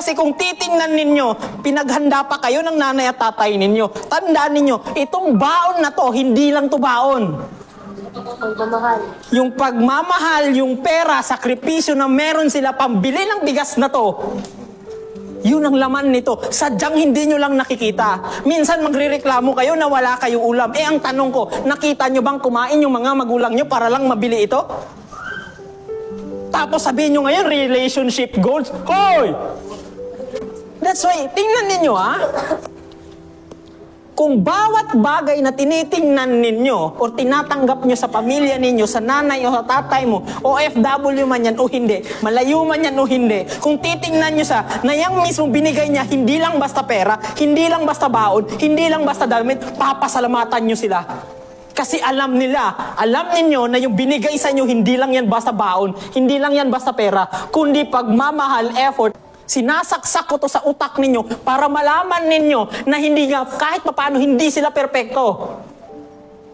Kasi kung titingnan ninyo, pinaghanda pa kayo ng nanay at tatay ninyo. Tandaan ninyo, itong baon na to, hindi lang to baon. Pagmamahal. Yung pagmamahal, yung pera, sakripisyo na meron sila pambili ng bigas na to, yun ang laman nito. Sadyang hindi nyo lang nakikita. Minsan magrereklamo kayo na wala kayong ulam. Ang tanong ko, nakita nyo bang kumain yung mga magulang nyo para lang mabili ito? Tapos sabihin nyo ngayon, relationship goals. Hoy! That's why, tingnan ninyo kung bawat bagay na tinitingnan ninyo o tinatanggap nyo sa pamilya ninyo, sa nanay o sa tatay mo, OFW man yan o hindi, malayo man yan o hindi, kung titingnan nyo na yung mismo binigay niya, hindi lang basta pera, hindi lang basta baon, hindi lang basta damit, papasalamatan nyo sila. Kasi alam ninyo na yung binigay sa inyo, hindi lang yan basta baon, hindi lang yan basta pera, kundi pagmamahal, effort. Sinasaksak ko to sa utak ninyo para malaman ninyo na hindi nga, kahit papaano, hindi sila perpekto.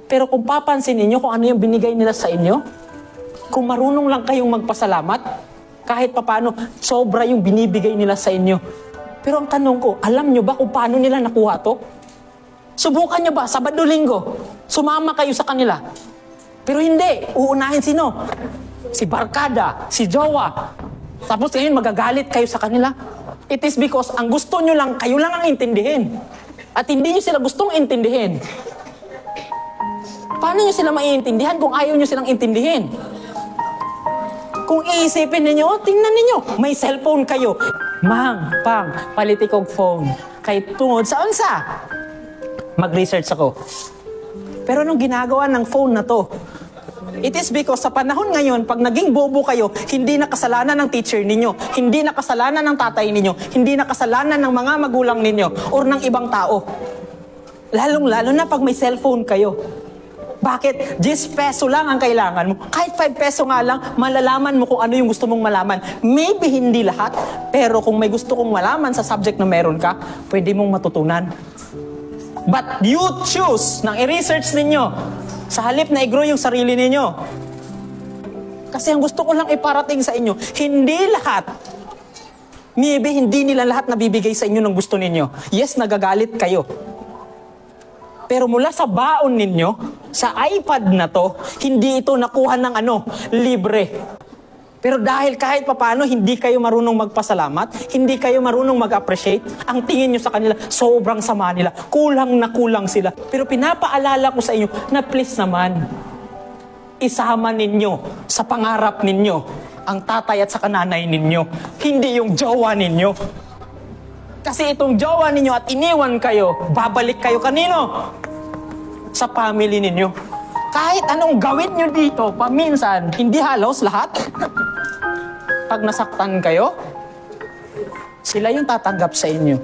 Pero kung papansin ninyo kung ano yung binigay nila sa inyo, kung marunong lang kayong magpasalamat, kahit papaano, sobra yung binibigay nila sa inyo. Pero ang tanong ko, alam nyo ba kung paano nila nakuha to? Subukan nyo ba, Sabado-Linggo, sumama kayo sa kanila? Pero hindi, uunahin sino? Si barkada, si jowa. Tapos ngayon magagalit kayo sa kanila. It is because ang gusto nyo lang, kayo lang ang intindihin. At hindi nyo sila gustong intindihin. Paano nyo sila maiintindihan kung ayaw nyo silang intindihin? Kung iisipin ninyo, tingnan ninyo, may cellphone kayo. Mang, pang, palitikog phone. Kahit tungod sa unsa. Mag-research ako. Pero anong ginagawa ng phone na to? It is because sa panahon ngayon, pag naging bobo kayo, hindi na kasalanan ng teacher ninyo, hindi na kasalanan ng tatay ninyo, hindi na kasalanan ng mga magulang ninyo, or ng ibang tao. Lalong-lalo na pag may cellphone kayo. Bakit? 10 peso lang ang kailangan mo. Kahit 5 peso nga lang, malalaman mo kung ano yung gusto mong malaman. Maybe hindi lahat, pero kung may gusto kong malaman sa subject na meron ka, pwede mong matutunan. But you choose nang i-research ninyo sa halip na i-grow yung sarili ninyo. Kasi ang gusto ko lang iparating sa inyo, hindi lahat, maybe hindi nila lahat nabibigay sa inyo ng gusto ninyo. Yes, nagagalit kayo. Pero mula sa baon ninyo, sa iPad na to, hindi ito nakuha ng libre. Pero dahil kahit papano hindi kayo marunong magpasalamat, hindi kayo marunong mag-appreciate, ang tingin nyo sa kanila, sobrang sama nila. Kulang na kulang sila. Pero pinapaalala ko sa inyo na please naman, isama ninyo sa pangarap ninyo ang tatay at sa kananay ninyo, hindi yung jowa ninyo. Kasi itong jowa ninyo at iniwan kayo, babalik kayo kanino? Sa family ninyo. Kahit anong gawin nyo dito, paminsan, hindi halos lahat. Pag nasaktan kayo, sila yung tatanggap sa inyo.